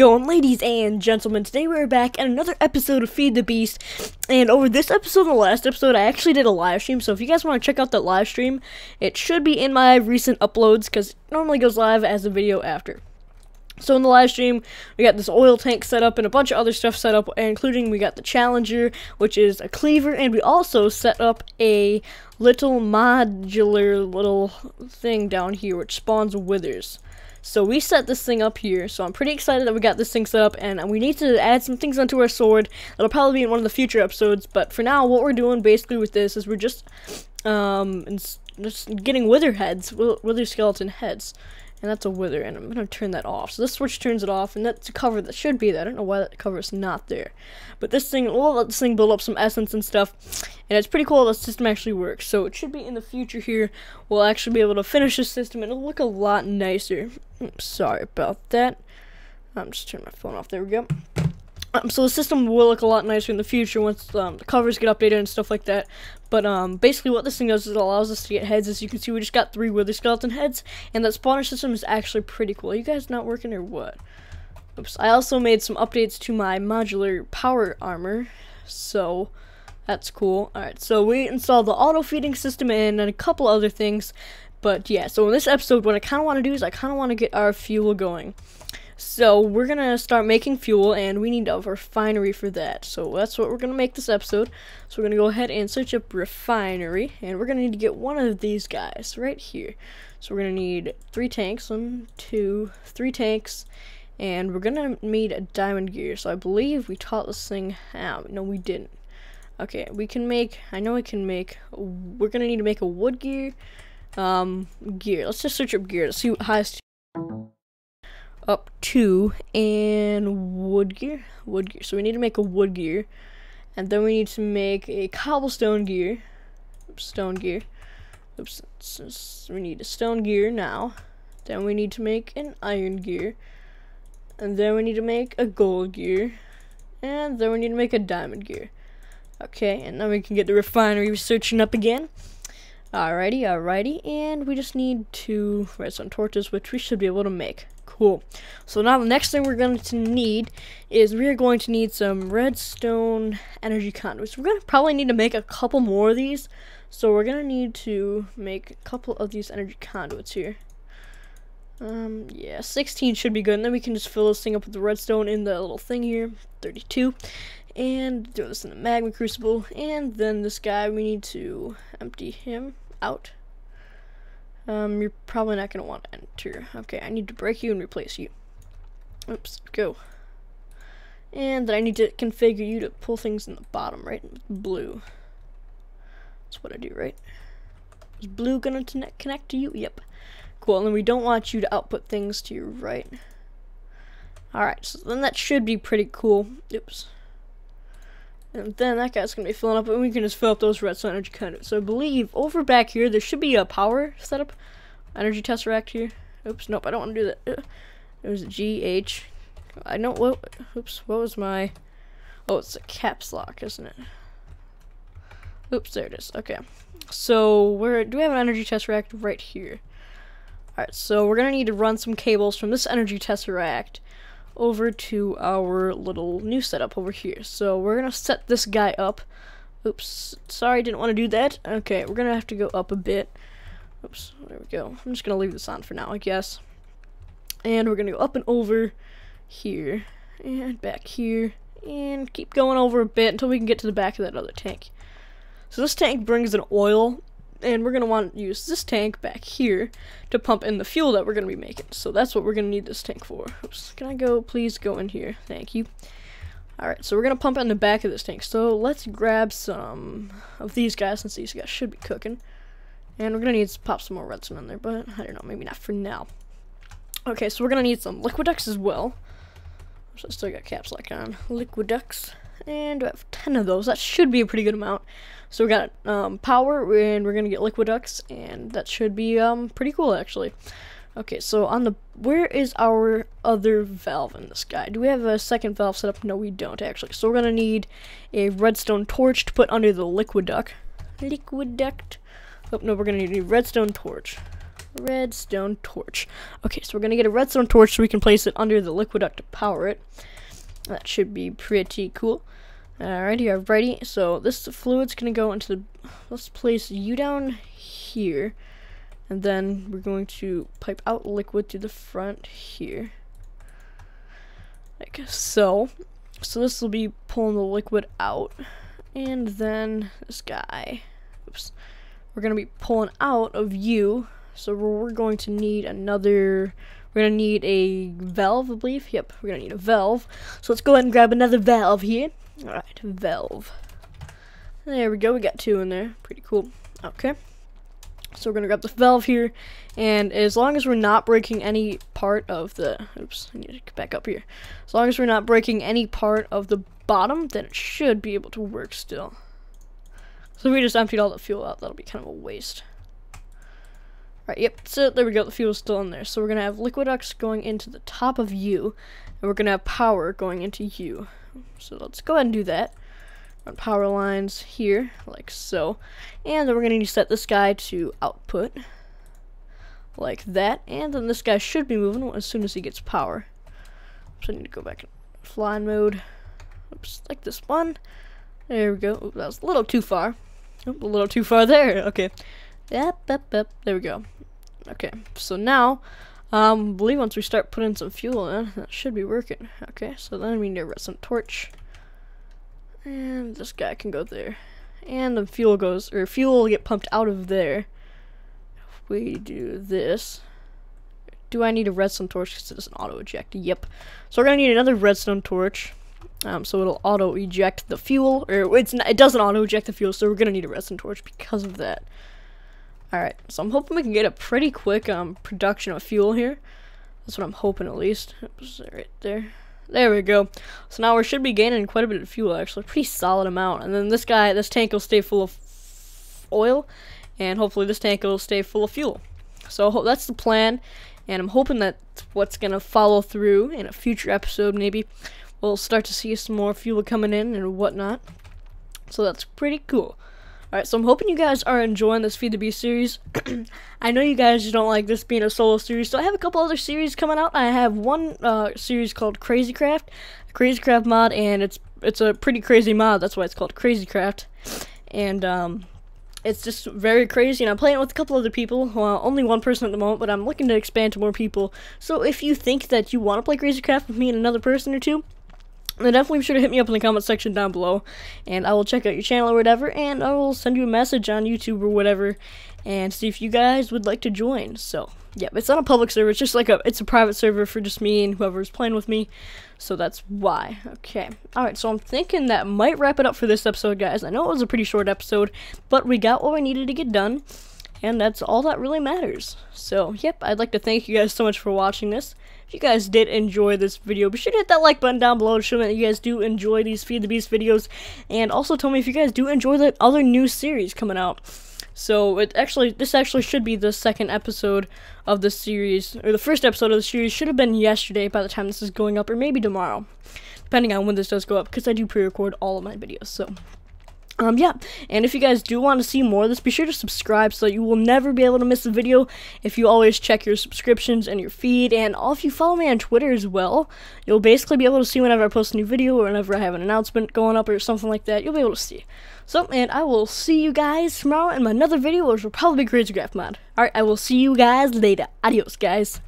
going, ladies and gentlemen? Today we're back at another episode of Feed the Beast, and over this episode and the last episode, I actually did a live stream, so if you guys want to check out that live stream, it should be in my recent uploads, because it normally goes live as a video after. So in the live stream, we got this oil tank set up and a bunch of other stuff set up, including we got the Challenger, which is a cleaver, and we also set up a little modular little thing down here, which spawns withers. So we set this thing up here, so I'm pretty excited that we got this thing set up, and we need to add some things onto our sword. That'll probably be in one of the future episodes, but for now, what we're doing basically with this is we're just getting wither heads, wither skeleton heads. And that's a wither, and I'm going to turn that off. So this switch turns it off, and that's a cover that should be there. I don't know why that cover is not there. But this thing, we'll let this thing build up some essence and stuff, and it's pretty cool that the system actually works. So it should be in the future here, we'll actually be able to finish this system, and it'll look a lot nicer. Sorry about that. I'm just turning my phone off. There we go. So the system will look a lot nicer in the future once the covers get updated and stuff like that. But basically what this thing does is it allows us to get heads. As you can see, we just got 3 wither skeleton heads, and that spawner system is actually pretty cool. Are you guys not working or what? Oops. I also made some updates to my modular power armor, so that's cool. Alright, so we installed the auto feeding system and a couple other things. But yeah, so in this episode, what I kind of want to do is I kind of want to get our fuel going. So we're going to start making fuel, and we need a refinery for that. So that's what we're going to make this episode. So we're going to go ahead and search up refinery, and we're going to need to get one of these guys right here. So we're going to need 3 tanks, 1, 2, 3 tanks, and we're going to need a diamond gear. So I believe we taught this thing how. No, we didn't. Okay, we can make, I know we can make, we're going to need to make a wood gear. Gear. Let's just search up gear to see what highest up to, and wood gear. So we need to make a wood gear, and then we need to make a cobblestone gear. Stone gear. Oops. So we need a stone gear now. Then we need to make an iron gear, and then we need to make a gold gear, and then we need to make a diamond gear. Okay, and then we can get the refinery searching up again. Alrighty, and we just need to write some torches, which we should be able to make. Cool. So now the next thing we're going to need is we're going to need some redstone energy conduits. We're going to probably need to make a couple more of these. So we're going to need to make a couple of these energy conduits here. Yeah, 16 should be good. And then we can just fill this thing up with the redstone in the little thing here, 32. And throw this in the magma crucible. And then this guy, we need to empty him out. You're probably not going to want to enter. Okay, I need to break you and replace you. Oops, go. And then I need to configure you to pull things in the bottom, right? Blue. That's what I do, right? Is blue going to connect to you? Yep. Cool, and then we don't want you to output things to your right. Alright, so then that should be pretty cool. Oops. And then that guy's going to be filling up, and we can just fill up those redstone energy conduits. So I believe over back here, there should be a power setup. Energy tesseract here. Oops, nope, I don't want to do that. There's a GH. I know, what, oops, what was my, oh, it's a caps lock, isn't it? Oops, there it is, okay. So, where, do we have an energy tesseract right here? Alright, so we're going to need to run some cables from this energy tesseract over to our little new setup over here. So we're gonna set this guy up. Oops, sorry, didn't want to do that. Okay, we're gonna have to go up a bit. Oops, there we go. I'm just gonna leave this on for now, I guess. And we're gonna go up and over here and back here and keep going over a bit until we can get to the back of that other tank. So this tank brings an oil, and we're going to want to use this tank back here to pump in the fuel that we're going to be making. So that's what we're going to need this tank for. Oops, can I go, please go in here? Thank you. Alright, so we're going to pump in the back of this tank. So let's grab some of these guys, since these guys should be cooking. And we're going to need to pop some more redstone in there, but I don't know, maybe not for now. Okay, so we're going to need some liquid ducks as well. So I still got caps lock on. Liquid ducks. And we have 10 of those. That should be a pretty good amount. So we got power, and we're gonna get liquid ducts, and that should be pretty cool actually. Okay, so on the, where is our other valve in this guy? Do we have a second valve set up? No, we don't actually. So we're gonna need a redstone torch to put under the liquid duct. Oh no, we're gonna need a redstone torch. redstone torch. Okay, so we're gonna get a redstone torch so we can place it under the liquid duct to power it. That should be pretty cool. Alrighty, alrighty. So this fluid's gonna go into the. Let's place you down here, and then we're going to pipe out liquid to the front here, like so. So this will be pulling the liquid out, and then this guy. Oops. We're gonna be pulling out of you. So we're going to need another. We're gonna need a valve, I believe. Yep, we're gonna need a valve. So let's go ahead and grab another valve here. Alright, valve. There we go, we got 2 in there. Pretty cool. Okay. So we're gonna grab the valve here, and as long as we're not breaking any part of the oops, I need to get back up here. As long as we're not breaking any part of the bottom, then it should be able to work still. So if we just emptied all the fuel out, that'll be kind of a waste. Right, yep, so there we go, the fuel's still in there. So we're gonna have liquid ducts going into the top of you, and we're gonna have power going into you. So let's go ahead and do that. Run power lines here, like so. And then we're gonna need to set this guy to output, like that. And then this guy should be moving as soon as he gets power. So I need to go back in flying mode. Oops, like this one. There we go. Oops, that was a little too far. Oop, a little too far there. Okay. Yep, yep, yep. There we go. Okay, so now, I believe once we start putting some fuel in, that should be working. Okay, so then we need a redstone torch. And this guy can go there. And the fuel will get pumped out of there. If we do this. Do I need a redstone torch because it doesn't auto-eject? Yep. So we're going to need another redstone torch. So it'll auto-eject the fuel. Or it doesn't auto-eject the fuel, so we're going to need a redstone torch because of that. Alright, so I'm hoping we can get a pretty quick production of fuel here. That's what I'm hoping, at least. Oops, right there. There we go. So now we should be gaining quite a bit of fuel, actually. Pretty solid amount. And then this tank will stay full of oil. And hopefully this tank will stay full of fuel. So that's the plan. And I'm hoping that what's going to follow through in a future episode, maybe. We'll start to see some more fuel coming in and whatnot. So that's pretty cool. Alright, so I'm hoping you guys are enjoying this Feed the Beast series. I know you guys don't like this being a solo series, so I have a couple other series coming out. I have one series called Crazycraft, a Crazycraft mod, and it's a pretty crazy mod. That's why it's called Crazycraft. And it's just very crazy, and I'm playing it with a couple other people. Well, only one person at the moment, but I'm looking to expand to more people. So if you think that you want to play Crazycraft with me and another person or two, then definitely be sure to hit me up in the comment section down below, and I will check out your channel or whatever, and I will send you a message on YouTube or whatever, and see if you guys would like to join. So, yeah, it's not a public server, it's just like it's a private server for just me and whoever's playing with me, so that's why. Okay, alright, so I'm thinking that might wrap it up for this episode, guys. I know it was a pretty short episode, but we got what we needed to get done, and that's all that really matters. So, yep, I'd like to thank you guys so much for watching this. If you guys did enjoy this video, be sure to hit that like button down below to show me that you guys do enjoy these Feed the Beast videos, and also tell me if you guys do enjoy the other new series coming out. So this actually should be the second episode of the series, or the first episode of the series should have been yesterday by the time this is going up, or maybe tomorrow, depending on when this does go up, because I do pre-record all of my videos. So yeah, and if you guys do want to see more of this, be sure to subscribe so that you will never be able to miss a video if you always check your subscriptions and your feed, and if you follow me on Twitter as well, you'll basically be able to see whenever I post a new video or whenever I have an announcement going up or something like that. You'll be able to see. So, and I will see you guys tomorrow in another video, which will probably be Crazycraft mod. Alright, I will see you guys later. Adios, guys.